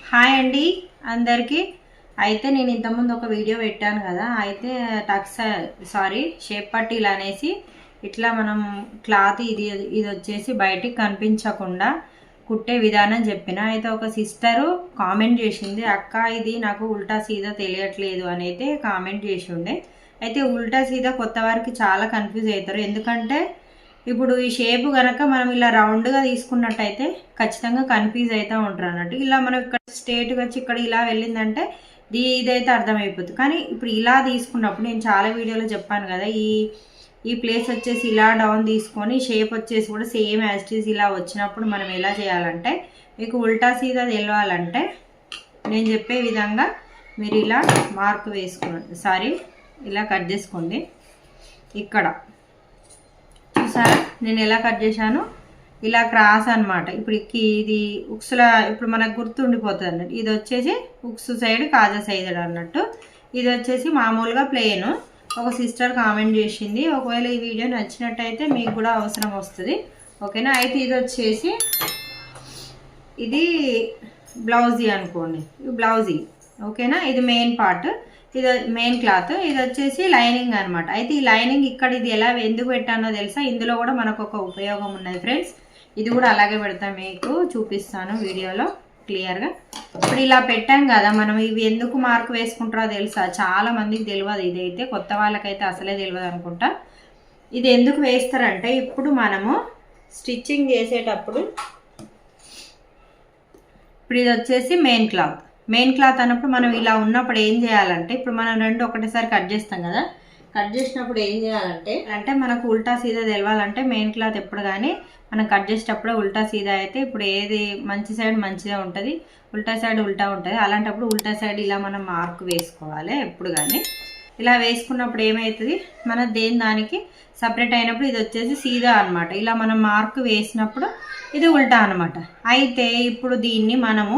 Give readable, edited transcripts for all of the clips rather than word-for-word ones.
Hi అండి అందరికీ. అయితే నేను ఇంతకుముందు ఒక వీడియో పెట్టాను కదా. అయితే షేప్ పట్టీలు అనేసి ఇట్లా మనం క్లాత్ ఇది ఇది వచ్చేసి బయటికి కనిపించకుండా కుట్టే విధానం చెప్పిన. అయితే ఒక సిస్టరు కామెంట్ చేసింది, అక్క ఇది నాకు ఉల్టా సీదా తెలియట్లేదు అని అయితే కామెంట్ చేసి ఉండే. అయితే ఉల్టా సీదా కొత్త వారికి చాలా కన్ఫ్యూజ్ అవుతారు. ఎందుకంటే ఇప్పుడు ఈ షేప్ కనుక మనం ఇలా రౌండ్గా తీసుకున్నట్టయితే ఖచ్చితంగా కన్ఫ్యూజ్ అవుతూ ఉంటారు అన్నట్టు. ఇలా మనం ఇక్కడ స్ట్రేట్గా వచ్చి ఇక్కడ ఇలా వెళ్ళిందంటే ఇదైతే అర్థమైపోతుంది. కానీ ఇప్పుడు ఇలా తీసుకున్నప్పుడు నేను చాలా వీడియోలో చెప్పాను కదా, ఈ ప్లేస్ వచ్చేసి ఇలా డౌన్ తీసుకొని షేప్ వచ్చేసి కూడా సేమ్ యాస్టీస్ ఇలా వచ్చినప్పుడు మనం ఎలా చేయాలంటే, మీకు ఉల్టా సీదా తెలవాలంటే నేను చెప్పే విధంగా మీరు ఇలా మార్క్ వేసుకోండి. ఇలా కట్ చేసుకోండి. ఇక్కడ చూసారా నేను ఎలా కట్ చేశాను, ఇలా క్రాస్ అనమాట. ఇప్పుడు ఇది ఉక్సులా ఇప్పుడు మనకు గుర్తుండిపోతుంది అన్నట్టు. ఇది వచ్చేసి ఉక్సు సైడ్ కాజా సైడ్ అన్నట్టు. ఇది వచ్చేసి మామూలుగా ప్లేను. ఒక సిస్టర్ కామెంట్ చేసింది, ఒకవేళ ఈ వీడియో నచ్చినట్టయితే మీకు కూడా అవసరం వస్తుంది, ఓకేనా. అయితే ఇది వచ్చేసి ఇది బ్లౌజీ అనుకోండి, బ్లౌజీ, ఓకేనా. ఇది మెయిన్ పార్ట్, ఇది మెయిన్ క్లాత్, ఇది వచ్చేసి లైనింగ్ అనమాట. అయితే ఈ లైనింగ్ ఇక్కడ ఇది ఎందుకు పెట్టానో తెలుసా, ఇందులో కూడా మనకు ఒక ఉపయోగం ఉన్నది ఫ్రెండ్స్. ఇది కూడా అలాగే పెడతాం, మీకు చూపిస్తాను వీడియోలో క్లియర్గా. ఇప్పుడు ఇలా పెట్టాం కదా మనం, ఇవి ఎందుకు మార్క్ వేసుకుంటారో తెలుసా, చాలా మందికి తెలియదు. ఇదైతే కొత్త వాళ్ళకైతే అసలే తెలియదు అనుకుంటా. ఇది ఎందుకు వేస్తారంటే, ఇప్పుడు మనము స్టిచ్చింగ్ చేసేటప్పుడు ఇప్పుడు ఇది వచ్చేసి మెయిన్ క్లాత్ అన్నప్పుడు మనం ఇలా ఉన్నప్పుడు ఏం చేయాలంటే, ఇప్పుడు మనం రెండు ఒకటేసారి కట్ చేస్తాం కదా, కట్ చేసినప్పుడు ఏం చేయాలంటే మనకు ఉల్టా సీదా తెలవాలంటే మెయిన్ క్లాత్ ఎప్పుడు కానీ మనం కట్ చేసేటప్పుడు ఉల్టా సీదా అయితే ఇప్పుడు ఏది మంచి సైడ్ మంచిగా ఉంటుంది, ఉల్టా సైడ్ ఉల్టా ఉంటుంది. అలాంటప్పుడు ఉల్టా సైడ్ ఇలా మనం మార్క్ వేసుకోవాలి ఎప్పుడు కానీ. ఇలా వేసుకున్నప్పుడు ఏమవుతుంది, మన దానికి సపరేట్ అయినప్పుడు ఇది వచ్చేసి సీదా అనమాట. ఇలా మనం మార్క్ వేసినప్పుడు ఇది ఉల్టా అనమాట. అయితే ఇప్పుడు దీన్ని మనము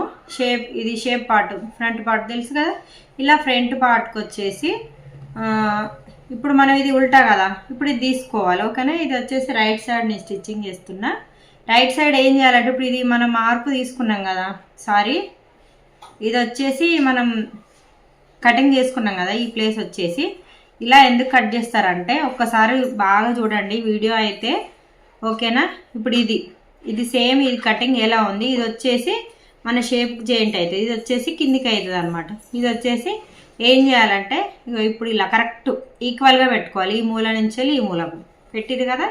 ఇది షేప్ పార్ట్, ఫ్రంట్ పార్ట్ తెలుసు కదా, ఇలా ఫ్రంట్ పార్ట్కి వచ్చేసి ఇప్పుడు మనం ఇది ఉల్టా కదా, ఇప్పుడు ఇది తీసుకోవాలి, ఓకేనా. ఇది వచ్చేసి రైట్ సైడ్ నేను స్టిచ్చింగ్ చేస్తున్నా. రైట్ సైడ్ ఏం చేయాలంటే, ఇప్పుడు ఇది మనం మార్క్ తీసుకున్నాం కదా, ఇది వచ్చేసి మనం కటింగ్ చేసుకున్నాం కదా, ఈ ప్లేస్ వచ్చేసి ఇలా ఎందుకు కట్ చేస్తారంటే, ఒక్కసారి బాగా చూడండి వీడియో అయితే, ఓకేనా. ఇప్పుడు ఇది సేమ్ ఇది కటింగ్ ఎలా ఉంది, ఇది వచ్చేసి మన షేప్ జాయింట్ అవుతుంది, ఇది వచ్చేసి కిందికి అవుతుంది అనమాట. ఇది వచ్చేసి ఏం చేయాలంటే ఇప్పుడు ఇలా కరెక్ట్ ఈక్వల్గా పెట్టుకోవాలి. ఈ మూల నుంచి ఈ మూలకు పెట్టింది కదా,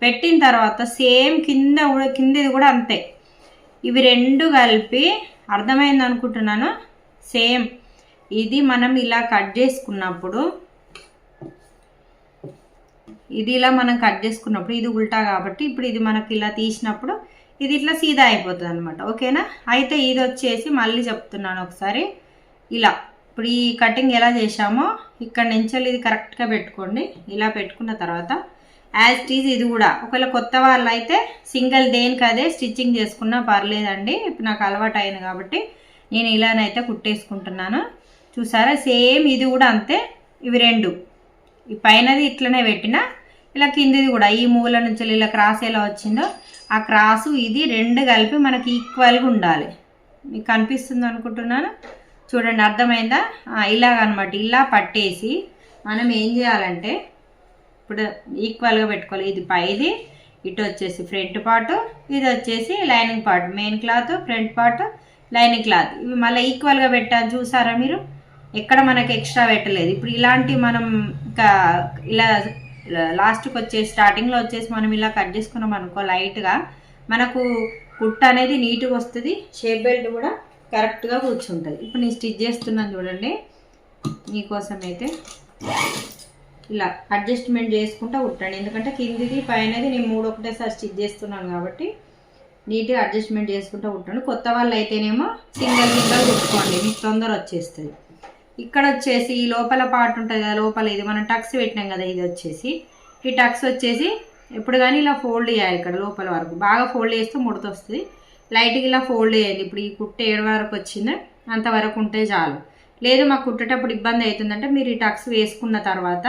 పెట్టిన తర్వాత సేమ్ కిందది కూడా అంతే. ఇవి రెండు కలిపి అర్థమైంది అనుకుంటున్నాను. సేమ్ ఇది మనం ఇలా కట్ చేసుకున్నప్పుడు, ఇది ఇలా మనం కట్ చేసుకున్నప్పుడు ఇది ఉల్టా కాబట్టి ఇప్పుడు ఇది మనకి ఇలా తీసినప్పుడు ఇది ఇట్లా సీదా అయిపోతుంది అనమాట, ఓకేనా. అయితే ఇది వచ్చేసి మళ్ళీ చెప్తున్నాను ఒకసారి, ఇలా ఇప్పుడు ఈ కటింగ్ ఎలా చేసామో ఇక్కడ నుంచి ఇది కరెక్ట్గా పెట్టుకోండి. ఇలా పెట్టుకున్న తర్వాత యాజ్ టీజ్ ఇది కూడా, ఒకవేళ కొత్త వాళ్ళు అయితే సింగిల్ దేనికి అదే స్టిచ్చింగ్ చేసుకున్నా పర్లేదండి. ఇప్పుడు నాకు అలవాటు అయింది కాబట్టి నేను ఇలానైతే కుట్టేసుకుంటున్నాను. చూసారా, సేమ్ ఇది కూడా అంతే. ఇవి రెండు, ఈ పైనది ఇట్లనే పెట్టిన, ఇలా కిందిది కూడా ఈ మూల నుంచి ఇలా క్రాస్ ఎలా వచ్చిందో ఆ క్రాసు ఇది రెండు కలిపి మనకి ఈక్వల్గా ఉండాలి. మీకు కనిపిస్తుంది అనుకుంటున్నాను, చూడండి అర్థమైందా. ఇలాగనమాట, ఇలా పట్టేసి మనం ఏం చేయాలంటే ఇప్పుడు ఈక్వల్గా పెట్టుకోవాలి. ఇది పైది, ఇటు వచ్చేసి ఫ్రంట్ పార్ట్, ఇది వచ్చేసి lining part, main cloth, front part, lining cloth, ఇవి మళ్ళీ ఈక్వల్గా పెట్టాలి. చూసారా మీరు, ఎక్కడ మనకి ఎక్స్ట్రా పెట్టలేదు. ఇప్పుడు ఇలాంటి మనం ఇంకా ఇలా లాస్ట్కి వచ్చేసి స్టార్టింగ్లో వచ్చేసి మనం ఇలా కట్ చేసుకున్నాం అనుకో, లైట్గా మనకు కుట్ట అనేది నీట్గా వస్తుంది, షేప్ బెల్ట్ కూడా కరెక్ట్గా కూర్చుంటుంది. ఇప్పుడు నేను స్టిచ్ చేస్తున్నాను చూడండి, మీకోసం అయితే ఇలా అడ్జస్ట్మెంట్ చేసుకుంటూ కుట్టండి. ఎందుకంటే కిందిది పైనది నేను మూడు ఒకటేసారి స్టిచ్ చేస్తున్నాను కాబట్టి నీట్గా అడ్జస్ట్మెంట్ చేసుకుంటూ కుట్టండి. కొత్త వాళ్ళు అయితేనేమో సింగిల్ కుట్టుకోండి, మీకు తొందర వచ్చేస్తుంది. ఇక్కడ వచ్చేసి ఈ లోపల పార్ట్ ఉంటుంది కదా, లోపల ఇది మనం టక్స్ పెట్టినాం కదా, ఇది వచ్చేసి ఈ టక్స్ వచ్చేసి ఎప్పుడు కానీ ఇలా ఫోల్డ్ చేయాలి. ఇక్కడ లోపల వరకు బాగా ఫోల్డ్ చేస్తే ముడత వస్తుంది. లైట్గా ఇలా ఫోల్డ్ చేయాలి. ఇప్పుడు ఈ కుట్ట ఏడు వరకు వచ్చిందో అంతవరకు ఉంటే చాలు. లేదు మాకు కుట్టేటప్పుడు ఇబ్బంది అవుతుందంటే మీరు ఈ టక్స్ వేసుకున్న తర్వాత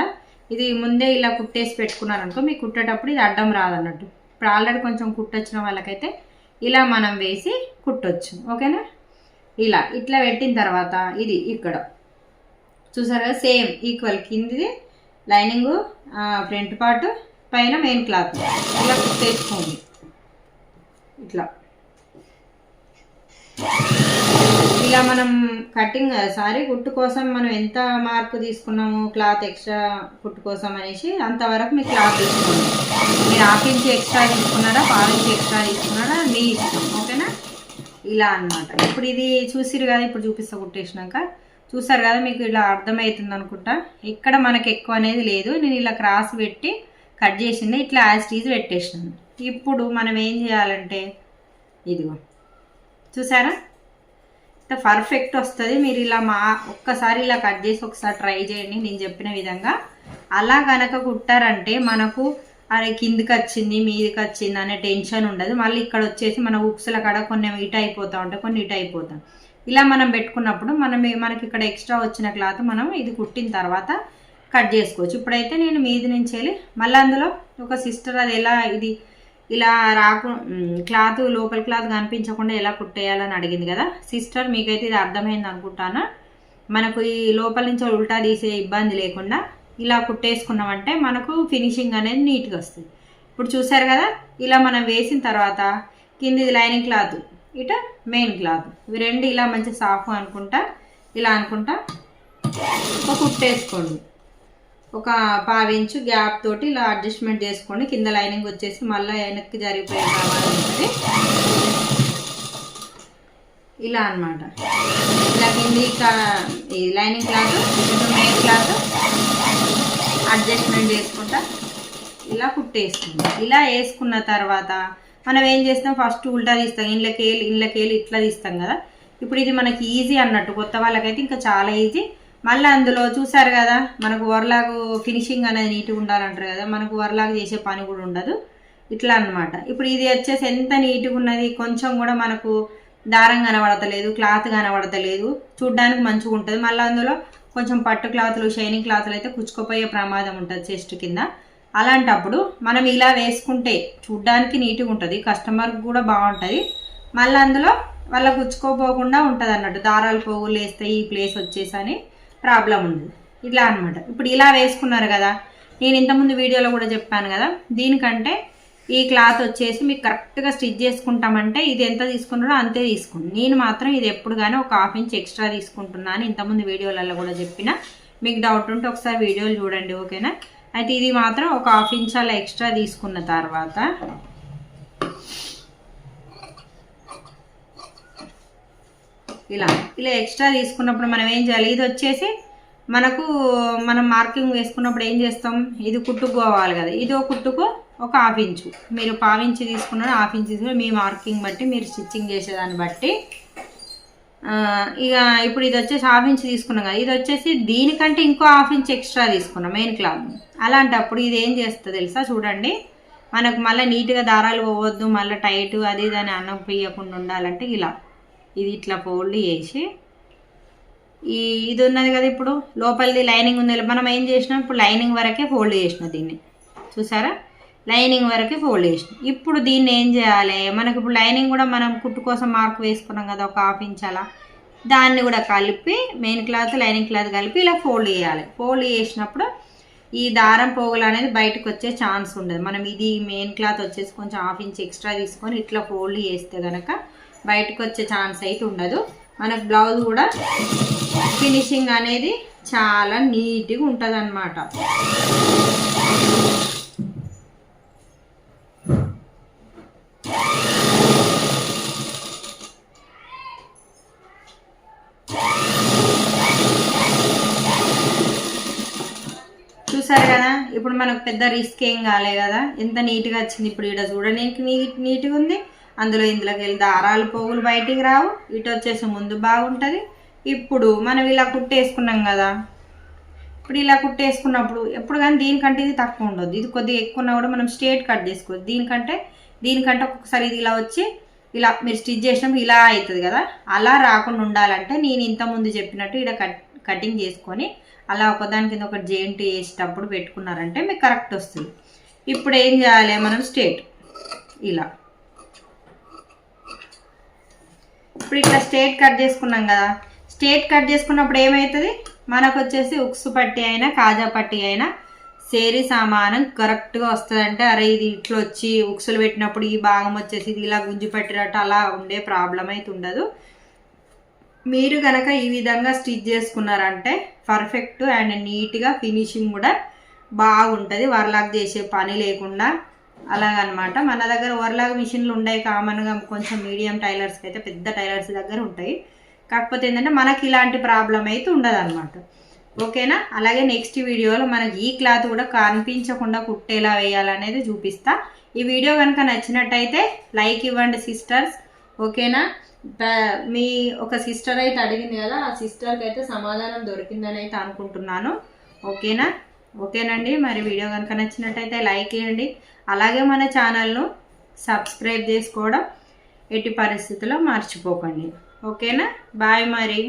ఇది ముందే ఇలా కుట్టేసి పెట్టుకున్నారనుకో, మీకు కుట్టేటప్పుడు ఇది అడ్డం రాదన్నట్టు. ఇప్పుడు ఆల్రెడీ కొంచెం కుట్టొచ్చిన వాళ్ళకైతే ఇలా మనం వేసి కుట్టొచ్చు, ఓకేనా. ఇట్లా పెట్టిన తర్వాత ఇది ఇక్కడ చూసారు కదా, సేమ్ ఈక్వల్ కిందిది లైనింగ్ ఫ్రంట్ పార్ట్ పైన మెయిన్ క్లాత్ ఇలా కుట్టేసుకోండి. ఇలా మనం కటింగ్ కుట్టు కోసం మనం ఎంత మార్కు తీసుకున్నాము క్లాత్ ఎక్స్ట్రా కుట్టు కోసం అనేసి అంతవరకు మీకు క్లాత్ తీసుకోండి. మీరు 1/2 ఇంచ్ ఎక్స్ట్రా తీసుకున్నారా 1/2 ఇంచ్ ఎక్స్ట్రా తీసుకున్నారా మీ ఇష్టం, ఓకేనా. ఇలా అన్నమాట. ఇప్పుడు ఇది చూసిరు కదా, ఇప్పుడు చూపిస్తా కుట్టేసినాక చూసారు కదా, మీకు ఇలా అర్థమవుతుంది అనుకుంటా. ఇక్కడ మనకు ఎక్కువ అనేది లేదు, నేను ఇలా క్రాస్ పెట్టి కట్ చేసింది, ఇట్లా యాజ్ టీజ్ పెట్టేసినాను. ఇప్పుడు మనం ఏం చేయాలంటే ఇదిగో చూసారా పర్ఫెక్ట్ వస్తుంది. మీరు ఇలా ఒక్కసారి ఇలా కట్ చేసి ఒకసారి ట్రై చేయండి నేను చెప్పిన విధంగా. అలా కనుక కుట్టారంటే మనకు అరే కిందికి వచ్చింది మీదికి వచ్చింది అనే టెన్షన్ ఉండదు. మళ్ళీ ఇక్కడ వచ్చేసి మన ఉక్సుల కాడ కొన్ని ఇటు అయిపోతూ ఉంటాయి, కొన్ని ఇటు అయిపోతాం. ఇలా మనం పెట్టుకున్నప్పుడు మనకి ఇక్కడ ఎక్స్ట్రా వచ్చిన క్లాత్ మనం ఇది కుట్టిన తర్వాత కట్ చేసుకోవచ్చు. ఇప్పుడైతే నేను మీది నుంచి వెళ్ళి మళ్ళీ అందులో ఒక సిస్టర్ అది ఎలా ఇది ఇలా క్లాత్ లోపల క్లాత్ కనిపించకుండా ఎలా కుట్టేయాలని అడిగింది కదా సిస్టర్, మీకైతే ఇది అర్థమైంది అనుకుంటాను. మనకు ఈ లోపల నుంచి ఉల్టా తీసే ఇబ్బంది లేకుండా ఇలా కుట్టేసుకున్నామంటే మనకు ఫినిషింగ్ అనేది నీట్గా వస్తుంది. ఇప్పుడు చూసారు కదా, ఇలా మనం వేసిన తర్వాత కిందిది లైనింగ్ క్లాత్ ఇటు మెయిన్ క్లాత్ ఇవి రెండు ఇలా మంచి సాఫ్ ఇలా అనుకుంటా ఒక కుట్టేసుకోండి. ఒక 1/2 ఇంచు గ్యాప్ తోటి ఇలా అడ్జస్ట్మెంట్ చేసుకోండి. కింద లైనింగ్ వచ్చేసి మళ్ళీ వెనక్కి జరిగిపోయే కావాలంటే ఇలా అనమాట. ఇలా కింది lining cloth main cloth adjustment చేసుకుంటా ఇలా కుట్టేసుకుంటాం. ఇలా వేసుకున్న తర్వాత మనం ఏం చేస్తాం, ఫస్ట్ ఉల్టా తీస్తాం, ఇళ్ళకేళ్ళు ఇట్లా తీస్తాం కదా. ఇప్పుడు ఇది మనకి ఈజీ అన్నట్టు, కొత్త వాళ్ళకైతే ఇంకా చాలా ఈజీ. మళ్ళీ అందులో చూసారు కదా మనకు ఓవర్లాగ్ ఫినిషింగ్ అనేది నీట్గా ఉండాలంటారు కదా, మనకు ఓవర్లాగ్ చేసే పని కూడా ఉండదు ఇట్లా అన్నమాట. ఇప్పుడు ఇది వచ్చేసి ఎంత నీట్గా ఉన్నది, కొంచెం కూడా మనకు దారం కనబడతలేదు, క్లాత్ కనబడతలేదు, చూడ్డానికి మంచిగా ఉంటుంది. మళ్ళీ అందులో కొంచెం పట్టు క్లాతులు షైనింగ్ క్లాతులు అయితే కుచ్చుకోపోయే ప్రమాదం ఉంటుంది చెస్ట్ కింద. అలాంటప్పుడు మనం ఇలా వేసుకుంటే చూడ్డానికి నీట్గా ఉంటుంది, కస్టమర్కి కూడా బాగుంటుంది. మళ్ళీ అందులో వాళ్ళ కుచ్చుకోపోకుండా ఉంటుంది అన్నట్టు, దారాలు పోగులు వేస్తే ఈ ప్లేస్ వచ్చేసి అని ప్రాబ్లం ఉండదు ఇట్లా అనమాట. ఇప్పుడు ఇలా వేసుకున్నారు కదా, నేను ఇంతకుముందు వీడియోలో కూడా చెప్పాను కదా, దీనికంటే ఈ క్లాత్ వచ్చేసి మీకు కరెక్ట్గా స్టిచ్ చేసుకుంటామంటే ఇది ఎంత తీసుకున్నారో అంతే తీసుకోండి. నేను మాత్రం ఇది ఎప్పుడు కానీ ఒక 1/2 ఇంచ్ ఎక్స్ట్రా తీసుకుంటున్నాను, ఇంతకుముందు వీడియోలలో కూడా చెప్పిన. మీకు డౌట్ ఉంటే ఒకసారి వీడియోలు చూడండి, ఓకేనా. అయితే ఇది మాత్రం ఒక 1/2 ఇంచ్ అలా ఎక్స్ట్రా తీసుకున్న తర్వాత ఇలా ఎక్స్ట్రా తీసుకున్నప్పుడు మనం ఏం చేయాలి, ఇది వచ్చేసి మనం మార్కింగ్ వేసుకున్నప్పుడు ఏం చేస్తాం, ఇది కుట్టుకోవాలి కదా, ఇది ఒక కుట్టుకు ఒక 1/2 ఇంచు, మీరు 1/2 ఇంచు తీసుకున్నారు 1/2 ఇంచు తీసుకున్నారు, మీ మార్కింగ్ బట్టి మీరు స్టిచ్చింగ్ చేసేదాన్ని బట్టి. ఇక ఇప్పుడు ఇది వచ్చేసి 1/2 ఇంచు తీసుకున్నాం కదా, ఇది వచ్చేసి దీనికంటే ఇంకో 1/2 ఇంచు ఎక్స్ట్రా తీసుకున్నాం మెయిన్ క్లాత్. అలాంటప్పుడు ఇది ఏం చేస్తుంది తెలుసా, చూడండి మనకు మళ్ళీ నీట్గా దారాలు పోవద్దు, మళ్ళీ టైట్ అది దాన్ని అన్నం పోయకుండా ఉండాలంటే ఇది ఇట్లా ఫోల్డ్ చేసి ఇది ఉన్నది కదా, ఇప్పుడు లోపలిది లైనింగ్ ఉంది, మనం ఏం చేసినాం ఇప్పుడు లైనింగ్ వరకే ఫోల్డ్ చేసిన, దీన్ని చూసారా లైనింగ్ వరకే ఫోల్డ్ చేసిన. ఇప్పుడు దీన్ని ఏం చేయాలి, మనకి ఇప్పుడు లైనింగ్ కూడా మనం కుట్టు కోసం మార్క్ వేసుకున్నాం కదా ఒక 1/2 ఇంచ్ అలా, దాన్ని కూడా కలిపి మెయిన్ క్లాత్ లైనింగ్ క్లాత్ కలిపి ఇలా ఫోల్డ్ చేయాలి. ఫోల్డ్ చేసినప్పుడు ఈ దారం పోగులు అనేది బయటకు వచ్చే ఛాన్స్ ఉండదు. మనం ఇది మెయిన్ క్లాత్ వచ్చేసి కొంచెం 1/2 ఇంచ్ ఎక్స్ట్రా తీసుకొని ఇట్లా ఫోల్డ్ చేస్తే కనుక బయటకు వచ్చే ఛాన్స్ అయితే ఉండదు. మనకు బ్లౌజ్ కూడా ఫినిషింగ్ అనేది చాలా నీట్గా ఉంటుంది అన్నమాట. చూసారు కదా, ఇప్పుడు మనకు పెద్ద రిస్క్ ఏం కాలే కదా, ఎంత నీట్గా వచ్చింది. ఇప్పుడు ఇక్కడ చూడడానికి నీట్గా ఉంది, అందులో ఇందులోకి వెళ్ళి దారాలు పోగులు బయటికి రావు, ఇటు వచ్చేసి ముందు బాగుంటుంది. ఇప్పుడు మనం ఇలా కుట్టేసుకున్నాం కదా, ఇప్పుడు ఇలా కుట్టేసుకున్నప్పుడు ఎప్పుడు కానీ దీనికంటే ఇది తక్కువ ఉండదు, ఇది కొద్దిగా ఎక్కువ ఉన్నా కూడా మనం స్ట్రేట్ కట్ చేసుకోవచ్చు. దీనికంటే ఒక్కొక్కసారి ఇది ఇలా వచ్చి ఇలా మీరు స్టిచ్ చేసినప్పుడు ఇలా అవుతుంది కదా, అలా రాకుండా ఉండాలంటే నేను ఇంతకుముందు చెప్పినట్టు ఇక్కడ కటింగ్ చేసుకొని అలా ఒకదాని కింద ఒకటి జాయింట్ వేసేటప్పుడు పెట్టుకున్నారంటే మీకు కరెక్ట్ వస్తుంది. ఇప్పుడు ఏం చేయాలి, మనం స్ట్రేట్ ఇప్పుడు ఇట్లా స్ట్రేట్ కట్ చేసుకున్నాం కదా, స్ట్రేట్ కట్ చేసుకున్నప్పుడు ఏమవుతుంది, మనకు వచ్చేసి ఉక్సు పట్టి అయినా కాజా పట్టి అయినా సేరీ సామానం కరెక్ట్గా వస్తుంది. అంటే అరే ఇది ఇట్లా వచ్చి ఉక్సులు పెట్టినప్పుడు ఈ భాగం వచ్చేసి ఇది ఇలా గుంజి పట్టినట్టు అలా ఉండే ప్రాబ్లం అయితే ఉండదు. మీరు కనుక ఈ విధంగా స్టిచ్ చేసుకున్నారంటే పర్ఫెక్ట్ అండ్ నీట్గా ఫినిషింగ్ కూడా బాగుంటుంది, వర్లాక్ చేసే పని లేకుండా అలాగనమాట. మన దగ్గర వర్లాక్ మిషన్లు ఉన్నాయి కామన్గా, కొంచెం మీడియం టైలర్స్కి అయితే, పెద్ద టైలర్స్ దగ్గర ఉంటాయి. కాకపోతే ఏంటంటే మనకి ఇలాంటి ప్రాబ్లం అయితే ఉండదు అనమాట. ఓకేనా. అలాగే నెక్స్ట్ వీడియోలో మనకి ఈ క్లాత్ కూడా కనిపించకుండా కుట్టేలా వేయాలనేది చూపిస్తా. ఈ వీడియో కనుక నచ్చినట్టయితే లైక్ ఇవ్వండి సిస్టర్స్. ఓకేనా. మీ ఒక సిస్టర్ అయితే అడిగింది కదా, ఆ సిస్టర్కి అయితే సమాధానం దొరికిందని అయితే అనుకుంటున్నాను. ఓకేనా. ఓకేనండి. మరి వీడియో కనుక నచ్చినట్టయితే లైక్ ఇవ్వండి. అలాగే మన ఛానల్ను సబ్స్క్రైబ్ చేసుకోవడం ఎట్టి పరిస్థితుల్లో మర్చిపోకండి. ఓకేనా. బాయ్ మరి.